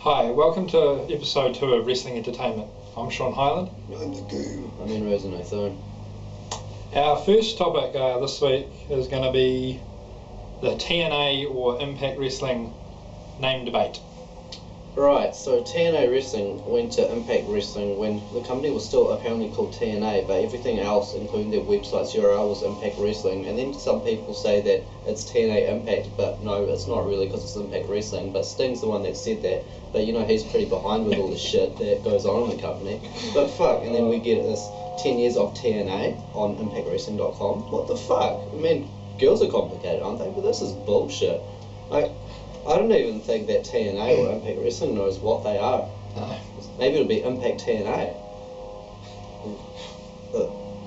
Hi, welcome to episode 2 of Wrestling Entertainment. I'm Sean Hyland. I'm the goo. I'm in Rose and O'Thorne. Our first topic this week is going to be the TNA or Impact Wrestling name debate. Right, so TNA Wrestling went to Impact Wrestling when the company was still apparently called TNA, but everything else, including their website's URL, was Impact Wrestling. And then some people say that it's TNA Impact, but no, it's not really because it's Impact Wrestling. But Sting's the one that said that. But you know, he's pretty behind with all the shit that goes on in the company. But fuck, and then we get this 10 years of TNA on ImpactWrestling.com. What the fuck? I mean, girls are complicated, aren't they? But this is bullshit. I don't even think that TNA or Impact Wrestling knows what they are. No. Maybe it'll be Impact TNA.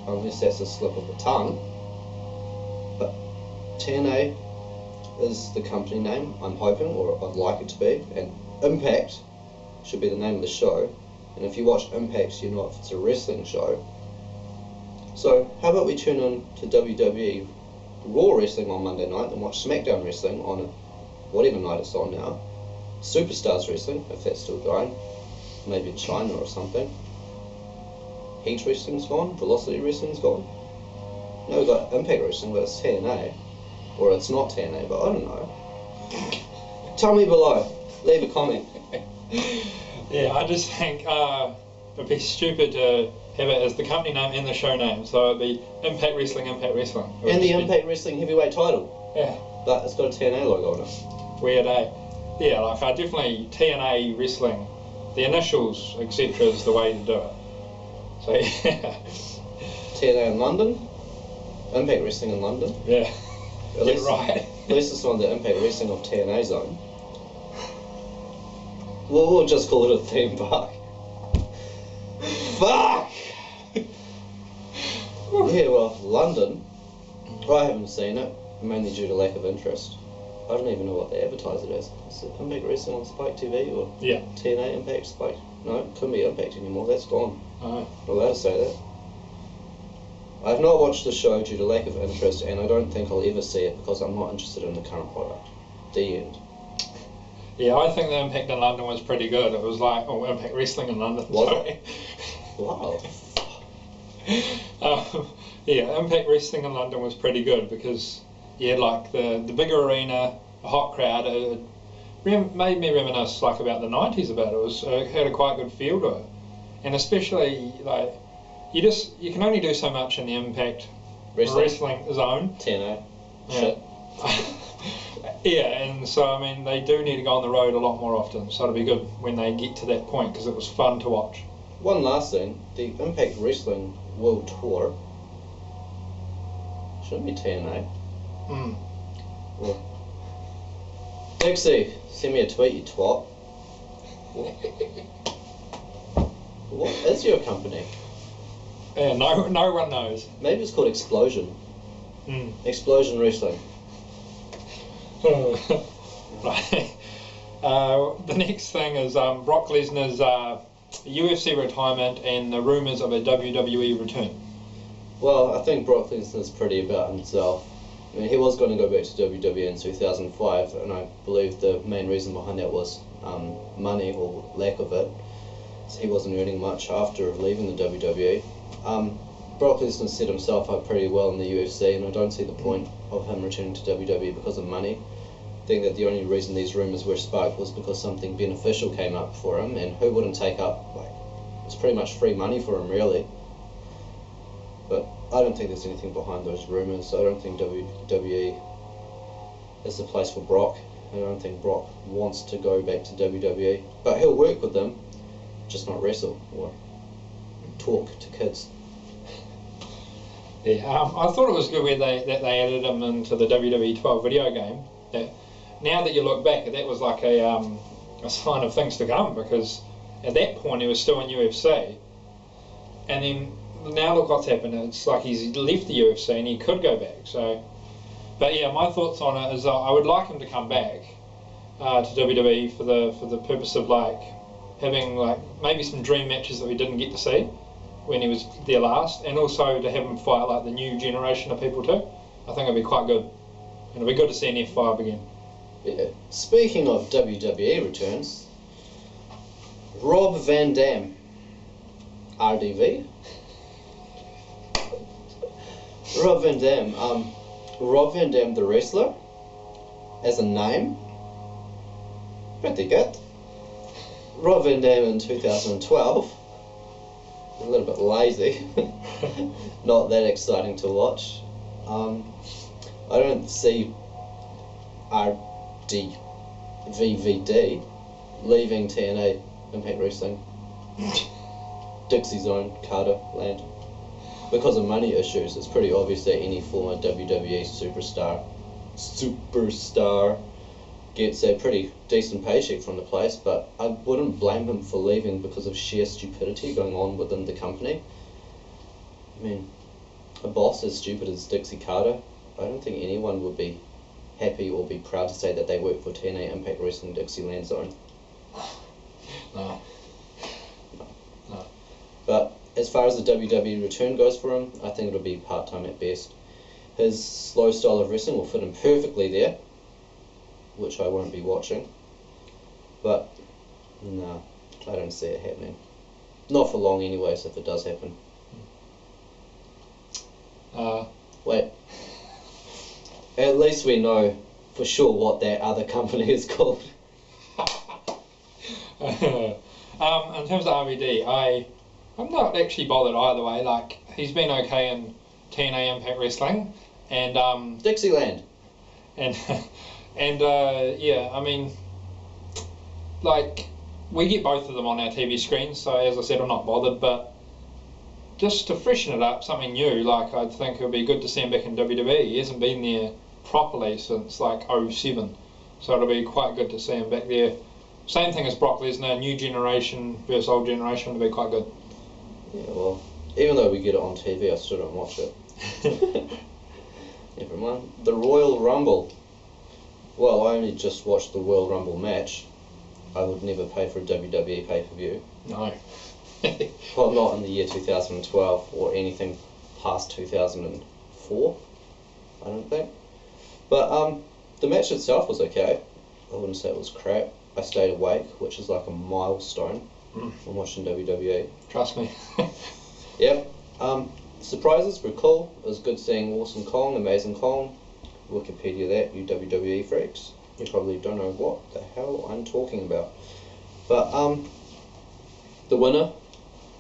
Unless that's a slip of the tongue. But TNA is the company name, I'm hoping, or I'd like it to be. And Impact should be the name of the show. And if you watch Impact, you know if it's a wrestling show. So how about we tune in to WWE Raw Wrestling on Monday night and watch SmackDown Wrestling on whatever night it's on now. Superstars Wrestling, if that's still going. Maybe in China or something. Heat Wrestling's gone, Velocity Wrestling's gone. No, we've got Impact Wrestling, but it's TNA. Or it's not TNA, but I don't know. Tell me below. Leave a comment. Yeah, I just think it'd be stupid to have it as the company name and the show name. So it'd be Impact Wrestling, Impact Wrestling. And the Impact Wrestling Heavyweight title. Yeah. But it's got a TNA logo on it. Weird, eh? Yeah, like definitely TNA Wrestling, the initials, etc. is the way to do it. So yeah. TNA in London, Impact Wrestling in London. Yeah. At least, right. At least it's not the Impact Wrestling of TNA zone. We'll just call it a theme park. Fuck! Yeah, well, London, I haven't seen it, mainly due to lack of interest. I don't even know what they advertise it as. Is it Impact Wrestling on Spike TV or Yeah. TNA Impact Spike? No, it couldn't be Impact anymore, that's gone. Oh. I'm allowed to say that. I have not watched the show due to lack of interest, and I don't think I'll ever see it because I'm not interested in the current product. The end. Yeah, I think the Impact in London was pretty good. It was like, Impact Wrestling in London. Was it? Wow. Yeah, Impact Wrestling in London was pretty good because you had like the bigger arena, a hot crowd. It made me reminisce like about the 90s about it. It had a quite good feel to it. And especially like, you can only do so much in the Impact Wrestling zone. TNA. Yeah. Shit. Yeah, and so I mean they do need to go on the road a lot more often, so it'll be good when they get to that point because it was fun to watch. One last thing, the Impact Wrestling World Tour shouldn't be TNA. Well, Dixie, send me a tweet, you twat. What is your company? Yeah, no one knows. Maybe it's called Explosion. Explosion Wrestling. Right. The next thing is Brock Lesnar's UFC retirement and the rumours of a WWE return. Well, I think Brock Lesnar's pretty about himself. I mean, he was going to go back to WWE in 2005, and I believe the main reason behind that was money or lack of it. So he wasn't earning much after leaving the WWE. Brock Lesnar set himself up pretty well in the UFC, and I don't see the point of him returning to WWE because of money. I think that the only reason these rumours were sparked was because something beneficial came up for him, and who wouldn't take up, like, it's pretty much free money for him, really. But I don't think there's anything behind those rumours. I don't think WWE is the place for Brock. I don't think Brock wants to go back to WWE. But he'll work with them, just not wrestle or talk to kids. Yeah, I thought it was good that they added him into the WWE 12 video game. Now that you look back, that was like a sign of things to come because at that point he was still in UFC, and then now look what's happened. It's like he's left the UFC and he could go back. So, but yeah, my thoughts on it is I would like him to come back to WWE for the purpose of like having like maybe some dream matches that we didn't get to see when he was there last, and also to have him fight like the new generation of people too. I think it'd be quite good, and it'd be good to see an F5 again. Yeah. Speaking of WWE returns, Rob Van Dam. RDV. Rob Van Dam. Rob Van Dam, the wrestler, as a name, pretty good. Rob Van Dam in 2012. A little bit lazy. Not that exciting to watch. I don't see RVD leaving TNA Impact Wrestling, Dixie Zone, Carter Land, because of money issues. It's pretty obvious that any former WWE superstar gets a pretty decent paycheck from the place, but I wouldn't blame him for leaving because of sheer stupidity going on within the company. I mean, a boss as stupid as Dixie Carter, I don't think anyone would be happy or be proud to say that they work for TNA Impact Wrestling Dixieland Zone. No. But as far as the WWE return goes for him, I think it'll be part-time at best. His slow style of wrestling will fit him perfectly there, which I won't be watching. But, no, I don't see it happening. Not for long anyways, if it does happen. Wait. At least we know for sure what that other company is called. In terms of RVD, I'm not actually bothered either way. Like, he's been okay in TNA Impact Wrestling, and Dixieland. And yeah, I mean, like, we get both of them on our TV screens, so as I said, I'm not bothered, but just to freshen it up, something new, like, I think it would be good to see him back in WWE. He hasn't been there properly since, like, 07, so it'll be quite good to see him back there. Same thing as Brock Lesnar, new generation versus old generation, will be quite good. Yeah, well, even though we get it on TV, I still don't watch it. Never mind. The Royal Rumble. Well, I only just watched the Royal Rumble match. I would never pay for a WWE pay-per-view. No. Well, not in the year 2012 or anything past 2004, I don't think. But the match itself was okay. I wouldn't say it was crap. I stayed awake, which is like a milestone when watching WWE. Trust me. Yep. Surprises were cool. It was good seeing Awesome Kong, Amazing Kong. Wikipedia that, you WWE freaks. You probably don't know what the hell I'm talking about. But the winner,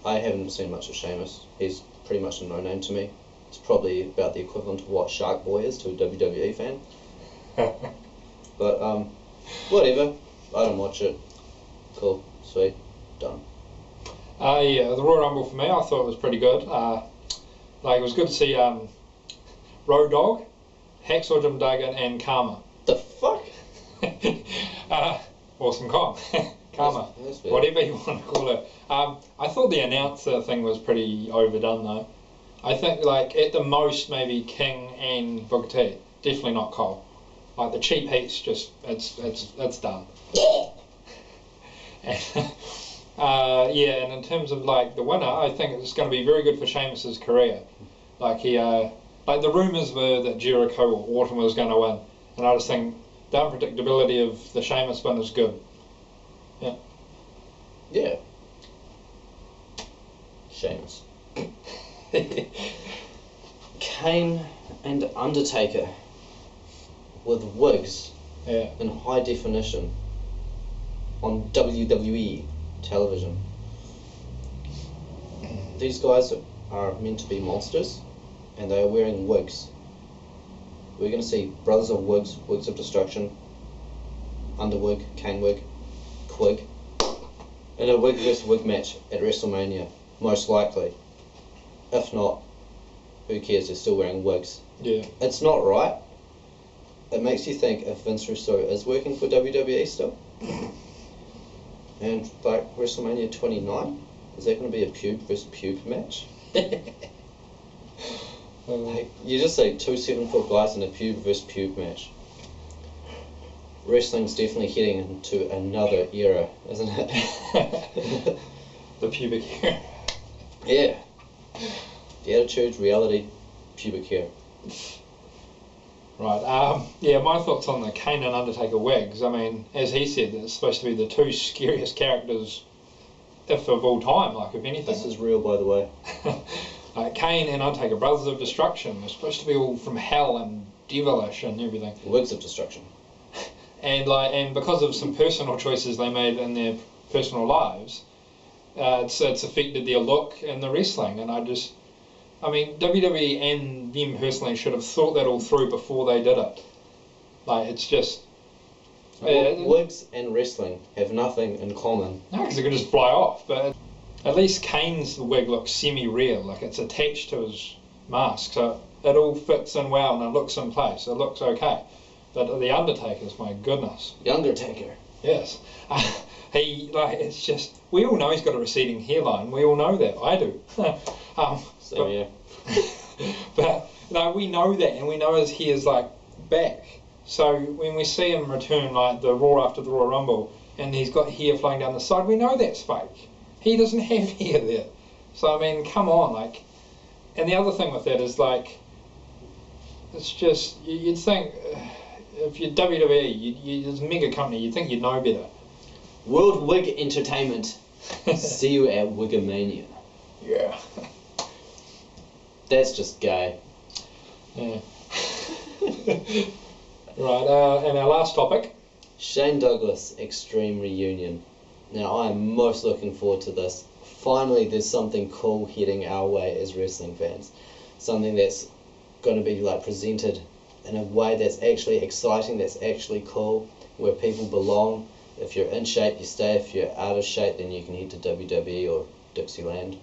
I haven't seen much of Sheamus. He's pretty much a no-name to me. It's probably about the equivalent of what Shark Boy is to a WWE fan. But whatever. I don't watch it. Cool, sweet, done. Yeah, the Royal Rumble for me, I thought it was pretty good. Like, it was good to see Road Dogg, Hacksaw Jim Duggan, and Karma. The fuck? Awesome Kong. Karma. That's Whatever you want to call it. I thought the announcer thing was pretty overdone though. I think, like, at the most maybe King and Booker T. Definitely not Cole. Like, the cheap heat's just, it's done. Yeah, and in terms of, like, the winner, I think it's going to be very good for Sheamus's career. Like, he, like, the rumours were that Jericho or Orton was going to win, and I just think the unpredictability of the Sheamus win is good. Yeah. Yeah. Sheamus. Kane and Undertaker with wigs in high definition on WWE television. These guys are meant to be monsters, and they are wearing wigs. We're going to see Brothers of Wigs, Wigs of Destruction, Underwig, Kane wig, Quig, in a wig versus wig match at WrestleMania, most likely. If not, who cares, they're still wearing wigs. Yeah. It's not right. It makes you think if Vince Russo is working for WWE still. And like WrestleMania 29, is that going to be a pube versus pube match? Like, you just say 2 7-foot guys in a pube versus pube match. Wrestling's definitely heading into another era, isn't it? The pubic hair. Yeah. The Attitude, reality, pubic hair. Right, yeah, my thoughts on the Kane and Undertaker wigs. I mean, as he said, it's supposed to be the two scariest characters if of all time, like if anything. This is real, by the way. Like Kane and Undertaker, brothers of destruction. They're supposed to be all from hell and devilish and everything. Wigs of destruction. And because of some personal choices they made in their personal lives, it's affected their look in the wrestling. And I mean, WWE and them personally should have thought that all through before they did it. Like, it's just... Wigs and wrestling have nothing in common. No, because it could just fly off. But at least Kane's wig looks semi-real. Like, it's attached to his mask. So it all fits in well and it looks in place. It looks okay. But the Undertaker's, my goodness. The Undertaker. Yes. It's just... We all know he's got a receding hairline. We all know that. I do. Same here. But no, we know that, and we know his hair's like back. So when we see him return like the Raw after the Royal Rumble, and he's got hair flowing down the side, we know that's fake. He doesn't have hair there. So I mean, come on, like. And the other thing with that is like, it's just you'd think if you're WWE, you're a mega company, you'd think you'd know better. World Wig Entertainment. See you at Wigamania. Yeah. That's just gay. Yeah. Right, and our last topic. Shane Douglas Extreme Reunion. Now I am most looking forward to this. Finally there's something cool heading our way as wrestling fans. Something that's going to be like presented in a way that's actually exciting, that's actually cool, where people belong. If you're in shape, you stay. If you're out of shape, then you can head to WWE or Dixieland.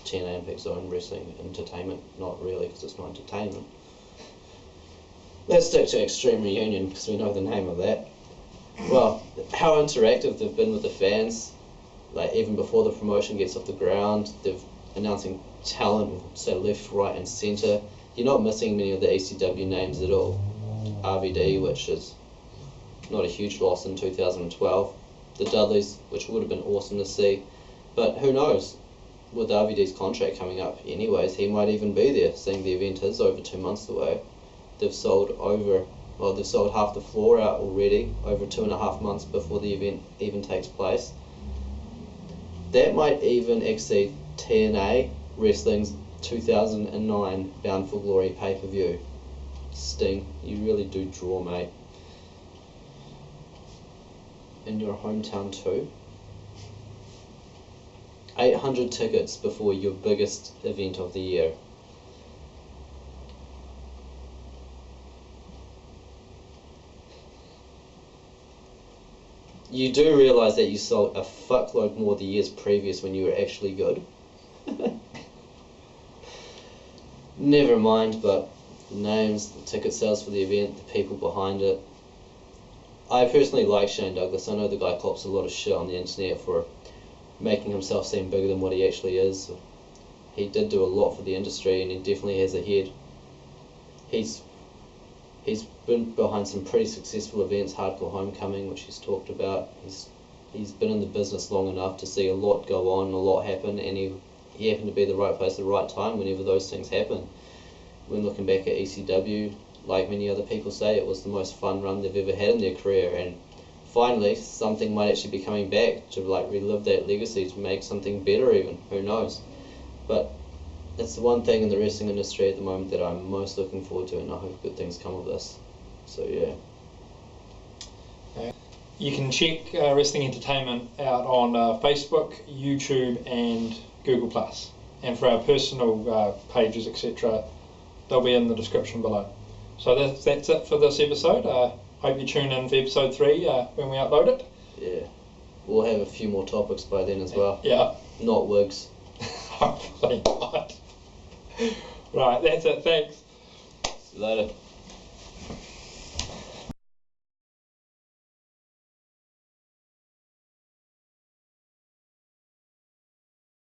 TNA Impact Zone Wrestling Entertainment. Not really, because it's not entertainment. Let's stick to Extreme Reunion, because we know the name of that. Well, how interactive they've been with the fans. Like, even before the promotion gets off the ground, they've announcing talent, say left, right and centre. You're not missing many of the ECW names at all. RVD, which is not a huge loss in 2012. The Dudleys, which would have been awesome to see. But who knows? With RVD's contract coming up anyways, he might even be there, seeing the event is over 2 months away. They've sold half the floor out already, over 2.5 months before the event even takes place. That might even exceed TNA Wrestling's 2009 Bound for Glory pay-per-view. Sting, you really do draw, mate. In your hometown too. 800 tickets before your biggest event of the year. You do realise that you sold a fuckload more the years previous when you were actually good. Never mind, but the names, the ticket sales for the event, the people behind it. I personally like Shane Douglas. I know the guy cops a lot of shit on the internet for making himself seem bigger than what he actually is. He did do a lot for the industry, and he definitely has a head. He's been behind some pretty successful events, Hardcore Homecoming, which he's talked about. He's been in the business long enough to see a lot go on, a lot happen, and he happened to be at the right place at the right time whenever those things happen. When looking back at ECW, like many other people say, it was the most fun run they've ever had in their career, and finally something might actually be coming back to like relive that legacy, to make something better even, who knows. But that's the one thing in the wrestling industry at the moment that I'm most looking forward to, and I hope good things come of this. So yeah. You can check Wrestling Entertainment out on Facebook, YouTube and Google+. And for our personal pages, etc., they'll be in the description below. So that's it for this episode. Hope you tune in for episode 3 when we upload it. Yeah. We'll have a few more topics by then as well. Yeah. Not wigs. Hopefully not. Right, that's it. Thanks. See you later.